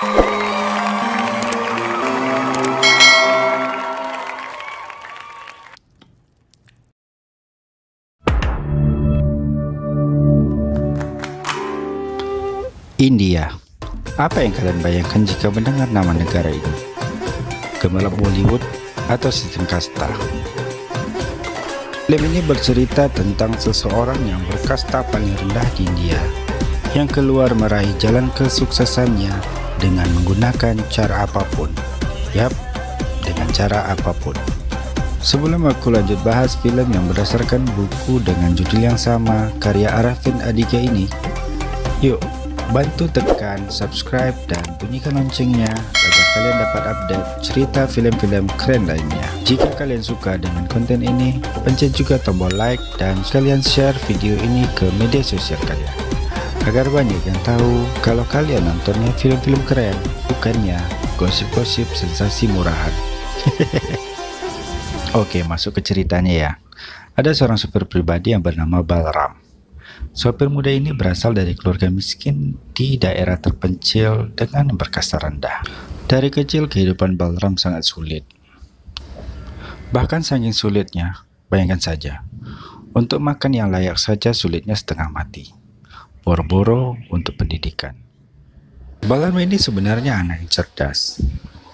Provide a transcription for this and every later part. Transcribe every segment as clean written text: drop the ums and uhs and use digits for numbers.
India. Apa yang kalian bayangkan jika mendengar nama negara ini? Gemerlap Bollywood atau sistem kasta? Film ini bercerita tentang seseorang yang berkasta paling rendah di India yang keluar meraih jalan kesuksesannya dengan menggunakan cara apapun. Yap, dengan cara apapun. Sebelum aku lanjut bahas film yang berdasarkan buku dengan judul yang sama karya Arifin Aditya ini, yuk bantu tekan subscribe dan bunyikan loncengnya agar kalian dapat update cerita film-film keren lainnya. Jika kalian suka dengan konten ini, pencet juga tombol like dan sekalian share video ini ke media sosial kalian agar banyak yang tahu kalau kalian nontonnya film-film keren, bukannya gosip-gosip sensasi murahan. Oke, masuk ke ceritanya ya. Ada seorang supir pribadi yang bernama Balram. Sopir muda ini berasal dari keluarga miskin di daerah terpencil dengan berkasta rendah. Dari kecil kehidupan Balram sangat sulit. Bahkan saking sulitnya, bayangkan saja, untuk makan yang layak saja sulitnya setengah mati. Boro-boro untuk pendidikan. Balram ini sebenarnya anak yang cerdas.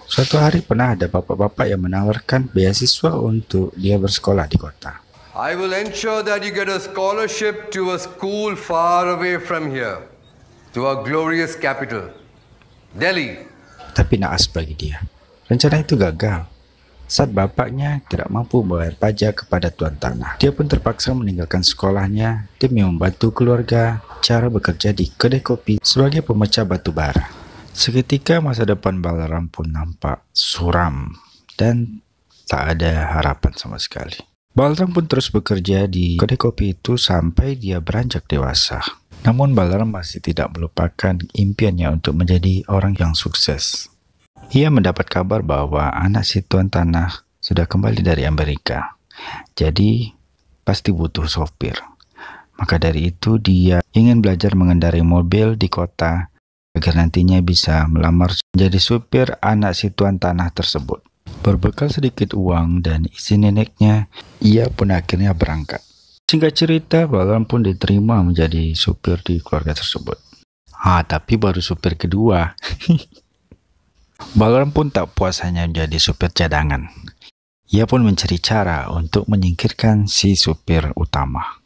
Suatu hari pernah ada bapak-bapak yang menawarkan beasiswa untuk dia bersekolah di kota. I will ensure that you get a scholarship to a school far away from here, to our glorious capital, Delhi. Tapi naas bagi dia, rencana itu gagal saat bapaknya tidak mampu membayar pajak kepada tuan tanah. Dia pun terpaksa meninggalkan sekolahnya demi membantu keluarga cara bekerja di kedai kopi sebagai pemecah batu bara. Seketika masa depan Balram pun nampak suram dan tak ada harapan sama sekali. Balram pun terus bekerja di kedai kopi itu sampai dia beranjak dewasa. Namun Balram masih tidak melupakan impiannya untuk menjadi orang yang sukses. Ia mendapat kabar bahwa anak si tuan tanah sudah kembali dari Amerika. Jadi pasti butuh sopir. Maka dari itu dia ingin belajar mengendarai mobil di kota agar nantinya bisa melamar menjadi supir anak si tuan tanah tersebut. Berbekal sedikit uang dan izin neneknya, ia pun akhirnya berangkat. Singkat cerita, Balram pun diterima menjadi supir di keluarga tersebut. Tapi baru supir kedua. Balram pun tak puas hanya menjadi supir cadangan. Ia pun mencari cara untuk menyingkirkan si supir utama.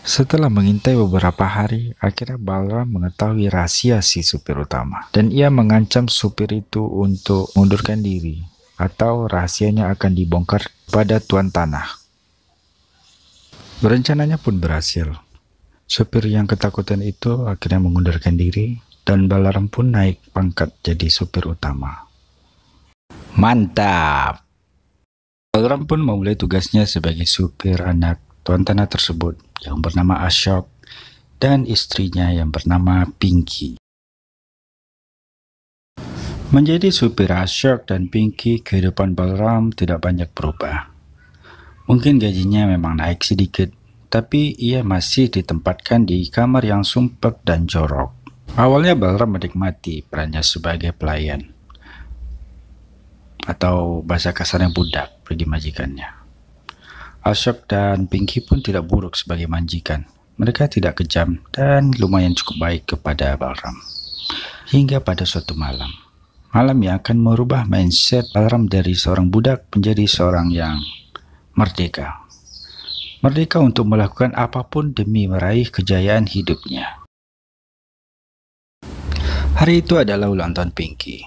Setelah mengintai beberapa hari, akhirnya Balram mengetahui rahasia si supir utama. Dan ia mengancam supir itu untuk mundurkan diri, atau rahasianya akan dibongkar pada tuan tanah. Rencananya pun berhasil. Supir yang ketakutan itu akhirnya mengundurkan diri dan Balram pun naik pangkat jadi supir utama. Mantap! Balram pun memulai tugasnya sebagai supir anak tuan tanah tersebut yang bernama Ashok dan istrinya yang bernama Pinky. Menjadi supir Ashok dan Pinky, kehidupan Balram tidak banyak berubah. Mungkin gajinya memang naik sedikit, tapi ia masih ditempatkan di kamar yang sumpek dan jorok. Awalnya Balram menikmati perannya sebagai pelayan, atau bahasa kasarnya budak bagi majikannya. Ashok dan Pinky pun tidak buruk sebagai majikan. Mereka tidak kejam dan lumayan cukup baik kepada Balram. Hingga pada suatu malam yang akan merubah mindset Balram dari seorang budak menjadi seorang yang merdeka. Merdeka untuk melakukan apapun demi meraih kejayaan hidupnya. Hari itu adalah ulang tahun Pinky.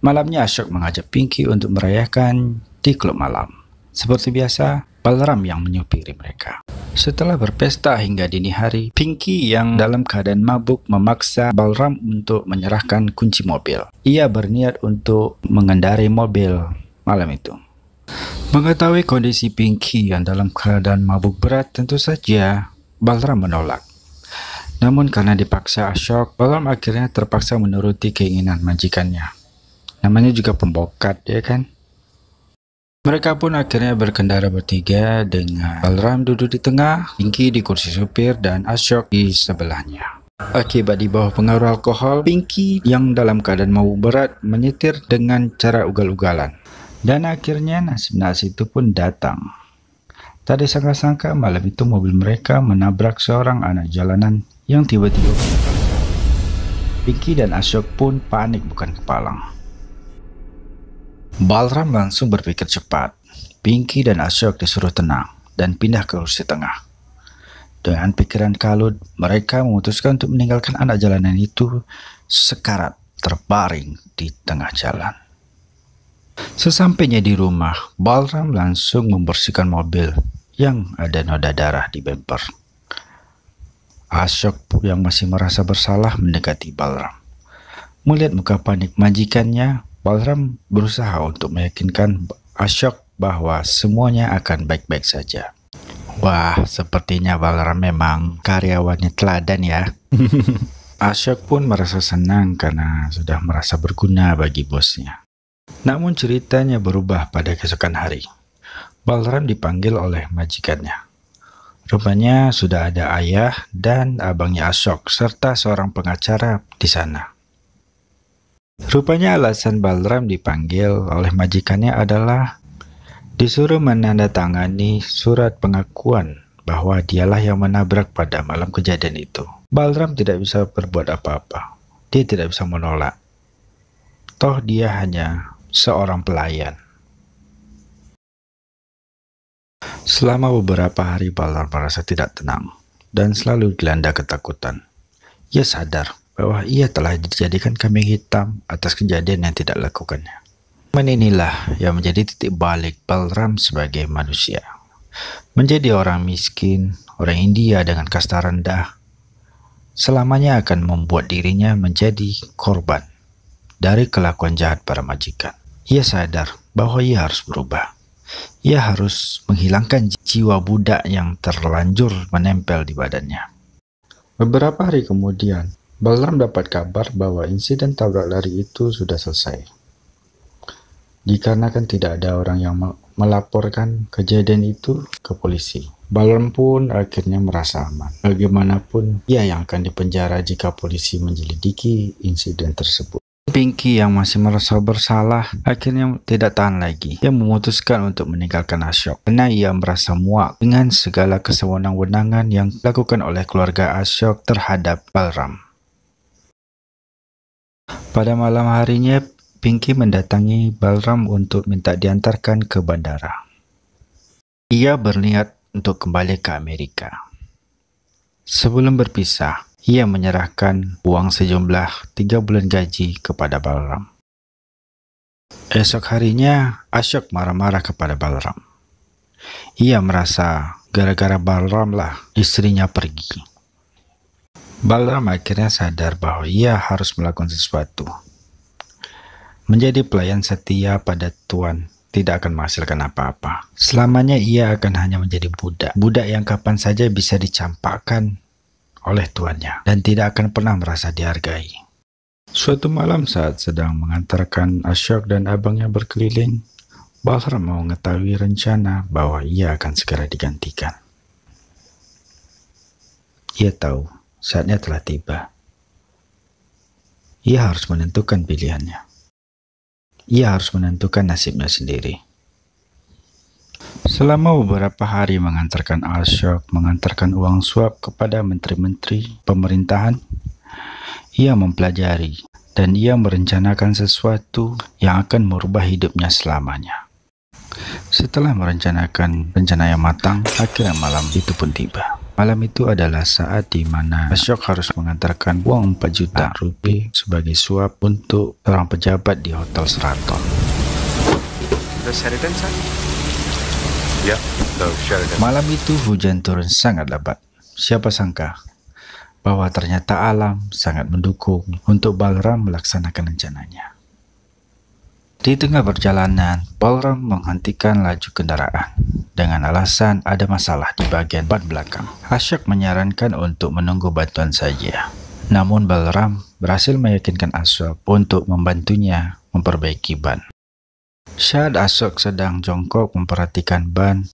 Malamnya Ashok mengajak Pinky untuk merayakan di klub malam. Seperti biasa, Balram yang menyupiri mereka. Setelah berpesta hingga dini hari, Pinky yang dalam keadaan mabuk memaksa Balram untuk menyerahkan kunci mobil. Ia berniat untuk mengendarai mobil malam itu. Mengetahui kondisi Pinky yang dalam keadaan mabuk berat, tentu saja Balram menolak. Namun karena dipaksa Ashok, Balram akhirnya terpaksa menuruti keinginan majikannya. Namanya juga pembokat, ya kan? Mereka pun akhirnya berkendara bertiga dengan Balram duduk di tengah, Pinky di kursi supir, dan Ashok di sebelahnya. Akibat di bawah pengaruh alkohol, Pinky yang dalam keadaan mabuk berat menyetir dengan cara ugal-ugalan. Dan akhirnya nasib naas itu pun datang. Tak disangka-sangka malam itu mobil mereka menabrak seorang anak jalanan yang tiba-tiba menabrak. Pinky dan Ashok pun panik bukan kepalang. Balram langsung berpikir cepat. Pinky dan Ashok disuruh tenang dan pindah ke kursi tengah. Dengan pikiran kalut, mereka memutuskan untuk meninggalkan anak jalanan itu sekarat terbaring di tengah jalan. Sesampainya di rumah, Balram langsung membersihkan mobil yang ada noda darah di bemper. Ashok yang masih merasa bersalah mendekati Balram. Melihat muka panik majikannya, Balram berusaha untuk meyakinkan Ashok bahwa semuanya akan baik-baik saja. Wah, sepertinya Balram memang karyawannya teladan ya. Ashok pun merasa senang karena sudah merasa berguna bagi bosnya. Namun ceritanya berubah pada keesokan hari. Balram dipanggil oleh majikannya. Rupanya sudah ada ayah dan abangnya Ashok serta seorang pengacara di sana. Rupanya alasan Balram dipanggil oleh majikannya adalah disuruh menandatangani surat pengakuan bahwa dialah yang menabrak pada malam kejadian itu. Balram tidak bisa berbuat apa-apa. Dia tidak bisa menolak. Toh dia hanya seorang pelayan. Selama beberapa hari Balram merasa tidak tenang dan selalu dilanda ketakutan. Ia sadar bahwa ia telah dijadikan kambing hitam atas kejadian yang tidak dilakukannya. Momen inilah yang menjadi titik balik Balram sebagai manusia. Menjadi orang miskin, orang India dengan kasta rendah, selamanya akan membuat dirinya menjadi korban dari kelakuan jahat para majikan. Ia sadar bahwa ia harus berubah. Ia harus menghilangkan jiwa budak yang terlanjur menempel di badannya. Beberapa hari kemudian, Balram dapat kabar bahwa insiden tabrak lari itu sudah selesai. Dikarenakan tidak ada orang yang melaporkan kejadian itu ke polisi, Balram pun akhirnya merasa aman. Bagaimanapun, ia yang akan dipenjara jika polisi menyelidiki insiden tersebut. Pinky yang masih merasa bersalah akhirnya tidak tahan lagi. Ia memutuskan untuk meninggalkan Ashok karena ia merasa muak dengan segala kesewenang-wenangan yang dilakukan oleh keluarga Ashok terhadap Balram. Pada malam harinya, Pinky mendatangi Balram untuk minta diantarkan ke bandara. Ia berniat untuk kembali ke Amerika. Sebelum berpisah, ia menyerahkan uang sejumlah 3 bulan gaji kepada Balram. Esok harinya, Ashok marah-marah kepada Balram. Ia merasa gara-gara Balram lah istrinya pergi. Balram akhirnya sadar bahwa ia harus melakukan sesuatu. Menjadi pelayan setia pada Tuan tidak akan menghasilkan apa-apa. Selamanya ia akan hanya menjadi budak. Budak yang kapan saja bisa dicampakkan oleh tuannya dan tidak akan pernah merasa dihargai. Suatu malam saat sedang mengantarkan Ashok dan abangnya berkeliling, Balram mengetahui rencana bahwa ia akan segera digantikan. Ia tahu saatnya telah tiba. Ia harus menentukan pilihannya. Ia harus menentukan nasibnya sendiri. Selama beberapa hari mengantarkan Ashok mengantarkan uang suap kepada menteri-menteri pemerintahan, ia mempelajari dan ia merencanakan sesuatu yang akan merubah hidupnya selamanya. Setelah merencanakan rencana yang matang, akhirnya malam itu pun tiba. Malam itu adalah saat di mana Ashok harus mengantarkan uang 4 juta rupiah sebagai suap untuk seorang pejabat di Hotel Sheraton. The Sheraton, sir? Ya, the Sheraton. Malam itu hujan turun sangat lebat. Siapa sangka bahwa ternyata alam sangat mendukung untuk Balram melaksanakan rencananya. Di tengah perjalanan, Balram menghentikan laju kendaraan dengan alasan ada masalah di bagian ban belakang. Ashok menyarankan untuk menunggu bantuan saja. Namun Balram berhasil meyakinkan Ashok untuk membantunya memperbaiki ban. Saat Ashok sedang jongkok memperhatikan ban,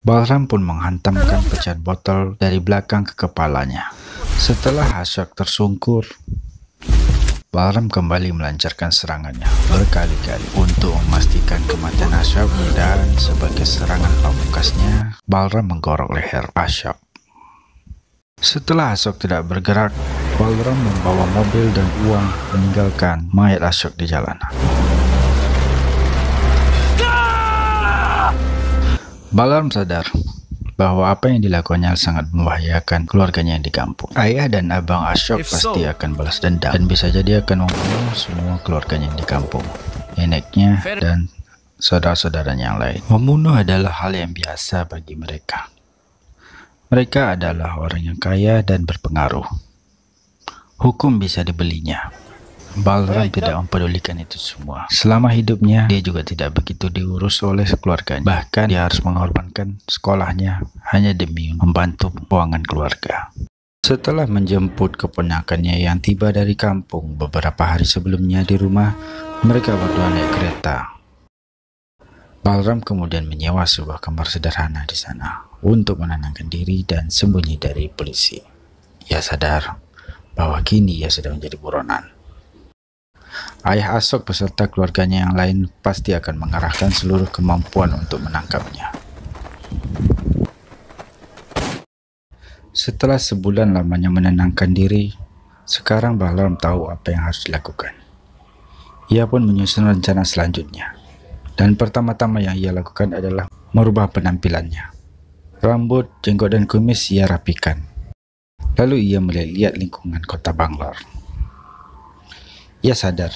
Balram pun menghantamkan pecahan botol dari belakang ke kepalanya. Setelah Ashok tersungkur, Balram kembali melancarkan serangannya berkali-kali untuk memastikan kematian Ashok, dan sebagai serangan pamungkasnya, Balram menggorok leher Ashok. Setelah Ashok tidak bergerak, Balram membawa mobil dan uang meninggalkan mayat Ashok di jalanan. Balram sadar bahwa apa yang dilakukannya sangat membahayakan keluarganya yang di kampung. Ayah dan abang Ashok pasti akan balas dendam dan bisa jadi akan membunuh semua keluarganya yang di kampung, neneknya dan saudara-saudaranya yang lain. Membunuh adalah hal yang biasa bagi mereka. Mereka adalah orang yang kaya dan berpengaruh. Hukum bisa dibelinya. Balram tidak mempedulikan itu semua. Selama hidupnya, dia juga tidak begitu diurus oleh keluarganya. Bahkan dia harus mengorbankan sekolahnya hanya demi membantu keuangan keluarga. Setelah menjemput keponakannya yang tiba dari kampung beberapa hari sebelumnya di rumah, mereka berdua naik kereta. Balram kemudian menyewa sebuah kamar sederhana di sana untuk menenangkan diri dan sembunyi dari polisi. Ia sadar bahwa kini ia sudah menjadi buronan. Ayah Ashok beserta keluarganya yang lain pasti akan mengerahkan seluruh kemampuan untuk menangkapnya. Setelah sebulan lamanya menenangkan diri, sekarang Balram tahu apa yang harus dilakukan. Ia pun menyusun rencana selanjutnya. Dan pertama-tama yang ia lakukan adalah merubah penampilannya. Rambut, jenggot dan kumis ia rapikan. Lalu ia melihat lingkungan kota Bangalore. Ia sadar,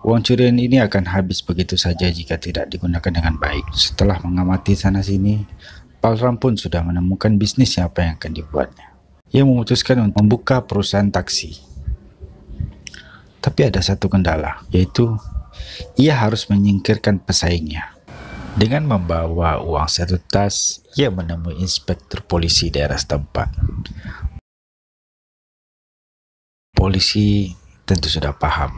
uang curian ini akan habis begitu saja jika tidak digunakan dengan baik. Setelah mengamati sana-sini, Balram pun sudah menemukan bisnis apa yang akan dibuatnya. Ia memutuskan untuk membuka perusahaan taksi. Tapi ada satu kendala, yaitu ia harus menyingkirkan pesaingnya. Dengan membawa uang satu tas, ia menemui inspektur polisi daerah setempat. Polisi tentu sudah paham.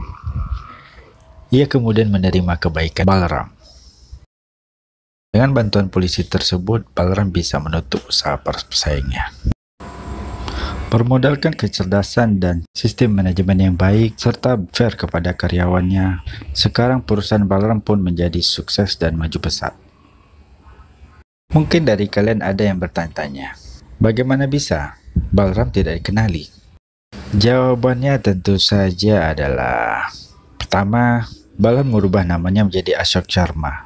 Ia kemudian menerima kebaikan Balram. Dengan bantuan polisi tersebut, Balram bisa menutup usaha pesaingnya. Bermodalkan kecerdasan dan sistem manajemen yang baik serta fair kepada karyawannya, sekarang perusahaan Balram pun menjadi sukses dan maju pesat. Mungkin dari kalian ada yang bertanya-tanya, bagaimana bisa Balram tidak dikenali? Jawabannya tentu saja adalah: pertama, Balram merubah namanya menjadi Ashok Sharma.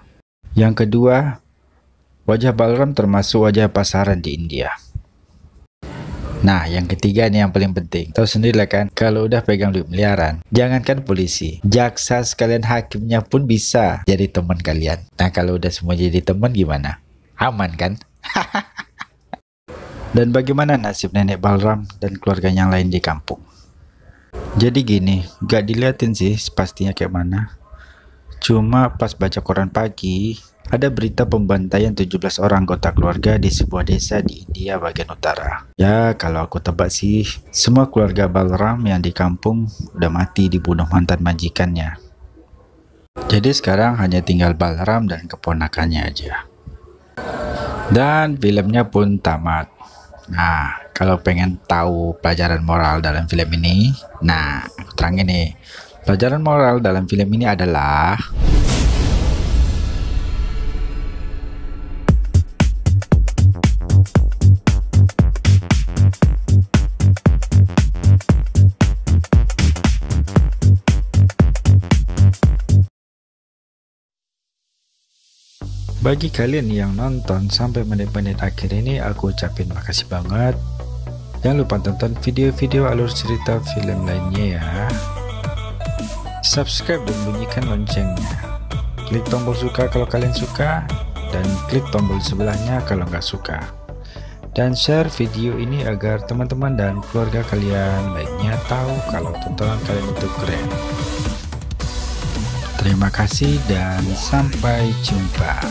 Yang kedua, wajah Balram termasuk wajah pasaran di India. Nah, yang ketiga nih yang paling penting. Tahu sendirilah kan, kalau udah pegang duit miliaran, jangankan polisi, jaksa sekalian hakimnya pun bisa jadi teman kalian. Nah, kalau udah semua jadi teman gimana? Aman kan? Dan bagaimana nasib nenek Balram dan keluarga yang lain di kampung? Jadi gini, gak diliatin sih pastinya kayak mana. Cuma pas baca koran pagi, ada berita pembantaian 17 orang anggota keluarga di sebuah desa di India bagian utara. Ya, kalau aku tebak sih, semua keluarga Balram yang di kampung udah mati dibunuh mantan majikannya. Jadi sekarang hanya tinggal Balram dan keponakannya aja. Dan filmnya pun tamat. Nah, kalau pengen tahu pelajaran moral dalam film ini, nah, aku terangin nih. Pelajaran moral dalam film ini adalah bagi kalian yang nonton sampai menit-menit akhir ini, aku ucapin makasih banget. Jangan lupa tonton video-video alur cerita film lainnya ya. Subscribe dan bunyikan loncengnya. Klik tombol suka kalau kalian suka, dan klik tombol sebelahnya kalau nggak suka. Dan share video ini agar teman-teman dan keluarga kalian lainnya tahu kalau tontonan kalian itu keren. Terima kasih dan sampai jumpa.